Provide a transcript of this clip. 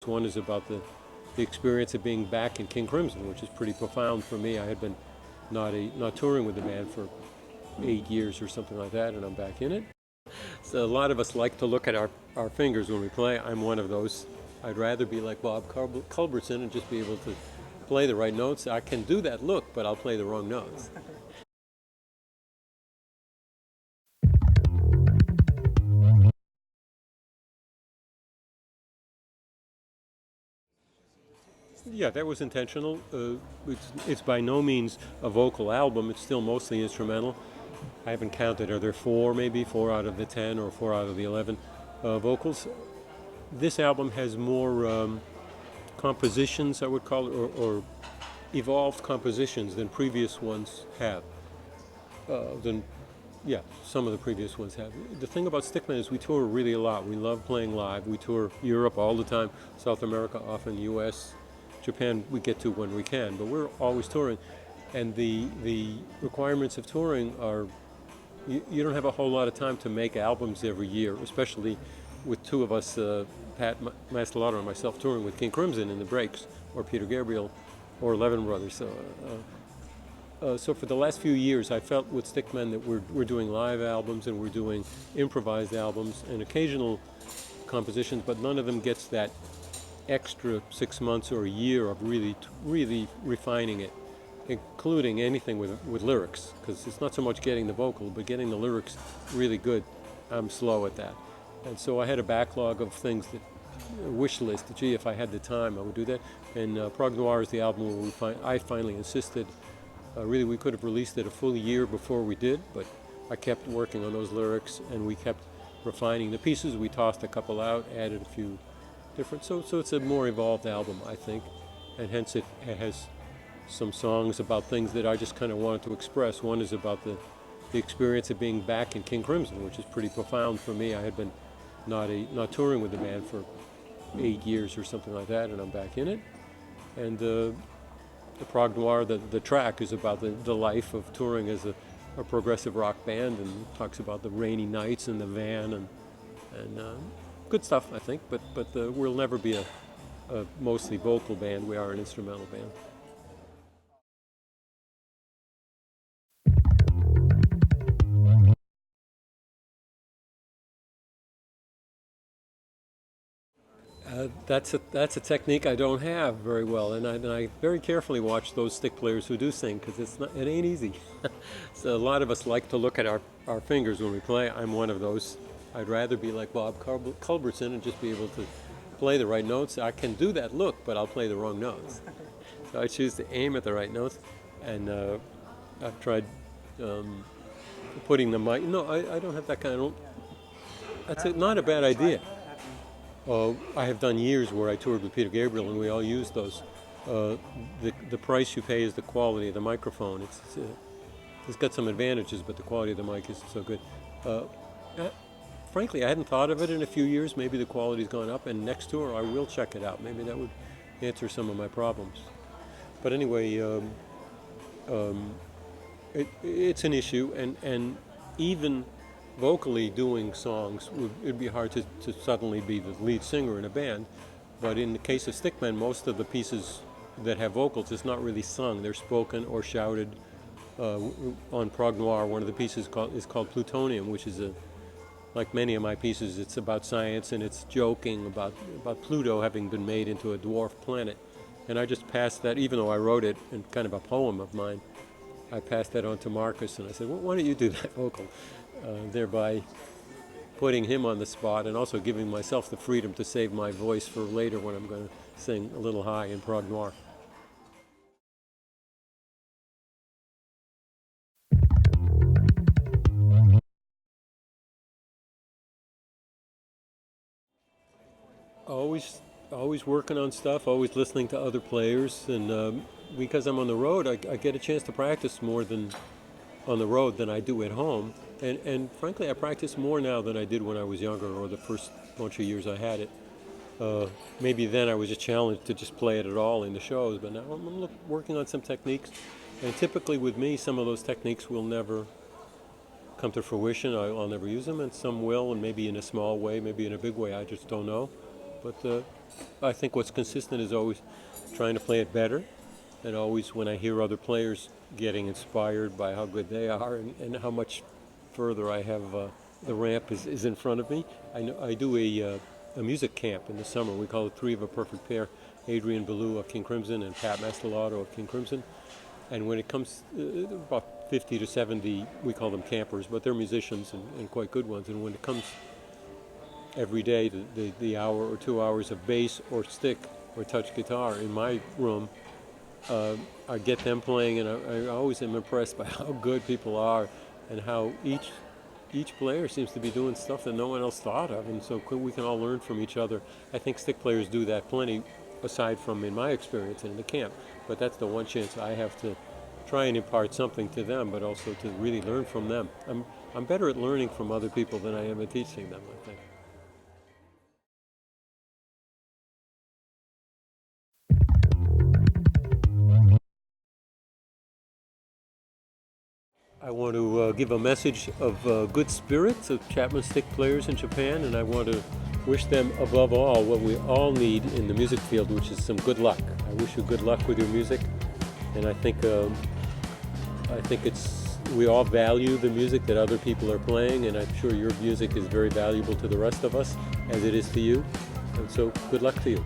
One is about the experience of being back in King Crimson, which is pretty profound for me. I had been not touring with the band for 8 years or something like that, and I'm back in it. So a lot of us like to look at our fingers when we play. I'm one of those. I'd rather be like Bob Culbertson and just be able to play the right notes. I can do that look, but I'll play the wrong notes. Yeah, that was intentional. It's by no means a vocal album. It's still mostly instrumental. I haven't counted. Are there maybe 4 out of the 10 or 4 out of the 11 vocals? This album has more compositions, I would call it, or evolved compositions than previous ones have. Some of the previous ones have. The thing about StickMen is we tour really a lot. We love playing live. We tour Europe all the time, South America, often US, Japan we get to when we can, but we're always touring. And the requirements of touring are, you don't have a whole lot of time to make albums every year, especially with two of us, Pat Mastelotto and myself, touring with King Crimson in the breaks, or Peter Gabriel, or Levin brothers. So for the last few years, I felt with StickMen that we're doing live albums and we're doing improvised albums and occasional compositions, but none of them gets that extra 6 months or a year of really refining it, including anything with lyrics, because it's not so much getting the vocal, but getting the lyrics really good. I'm slow at that. And so I had a backlog of things that, wish list, gee, if I had the time, I would do that. And Prog Noir is the album where I finally insisted, really we could have released it a full year before we did, but I kept working on those lyrics and we kept refining the pieces. We tossed a couple out, added a few different, so it's a more evolved album, I think, and hence it has some songs about things that I just kind of wanted to express. One is about the experience of being back in King Crimson, which is pretty profound for me. I had been not touring with the band for 8 years or something like that, and I'm back in it. And the Prog Noir, the track is about the life of touring as a progressive rock band, and talks about the rainy nights in the van and good stuff, I think. But we'll never be a mostly vocal band. We are an instrumental band. That's a technique I don't have very well, and I very carefully watch those stick players who do sing, because it ain't easy. So a lot of us like to look at our fingers when we play. I'm one of those. I'd rather be like Bob Culbertson and just be able to play the right notes. I can do that look, but I'll play the wrong notes. So I choose to aim at the right notes, and I've tried putting the mic. No, I don't have that kind of. That's not a bad idea. I have done years where I toured with Peter Gabriel, and we all used those. The price you pay is the quality of the microphone. It's got some advantages, but the quality of the mic isn't so good. Frankly, I hadn't thought of it in a few years. Maybe the quality's gone up, and next tour I will check it out. Maybe that would answer some of my problems. But anyway, it's an issue, and even vocally doing songs, it'd be hard to suddenly be the lead singer in a band. But in the case of StickMen, most of the pieces that have vocals, it's not really sung. They're spoken or shouted. On Prog Noir, one of the pieces is called Plutonium, which is like many of my pieces, it's about science, and it's joking about Pluto having been made into a dwarf planet. And I just passed that, even though I wrote it in kind of a poem of mine, I passed that on to Marcus, and I said, well, why don't you do that vocal? Thereby putting him on the spot and also giving myself the freedom to save my voice for later when I'm going to sing a little high in Prog Noir. Always working on stuff, always listening to other players, and because I'm on the road, I get a chance to practice more than on the road than I do at home. And frankly, I practice more now than I did when I was younger, or the first bunch of years I had it. Maybe then I was just challenged to just play it at all in the shows, but now I'm working on some techniques. And typically with me, some of those techniques will never come to fruition. I'll never use them, and some will, and maybe in a small way, maybe in a big way, I just don't know. But I think what's consistent is always trying to play it better, and always when I hear other players getting inspired by how good they are and how much further I have the ramp is in front of me. I do a music camp in the summer. We call it Three of a Perfect Pair. Adrian Ballou of King Crimson and Pat Mastelotto of King Crimson. And when it comes about 50 to 70, we call them campers, but they're musicians and quite good ones. And when it comes every day, the hour or 2 hours of bass or stick or touch guitar in my room, I get them playing, and I always am impressed by how good people are and how each player seems to be doing stuff that no one else thought of, and so we can all learn from each other. I think stick players do that plenty, aside from in my experience in the camp, but that's the one chance I have to try and impart something to them, but also to really learn from them. I'm better at learning from other people than I am at teaching them, I think. I want to give a message of good spirits of Chapman stick players in Japan, and I want to wish them above all what we all need in the music field, which is some good luck. I wish you good luck with your music, and I think we all value the music that other people are playing, and I'm sure your music is very valuable to the rest of us, as it is to you, and so good luck to you.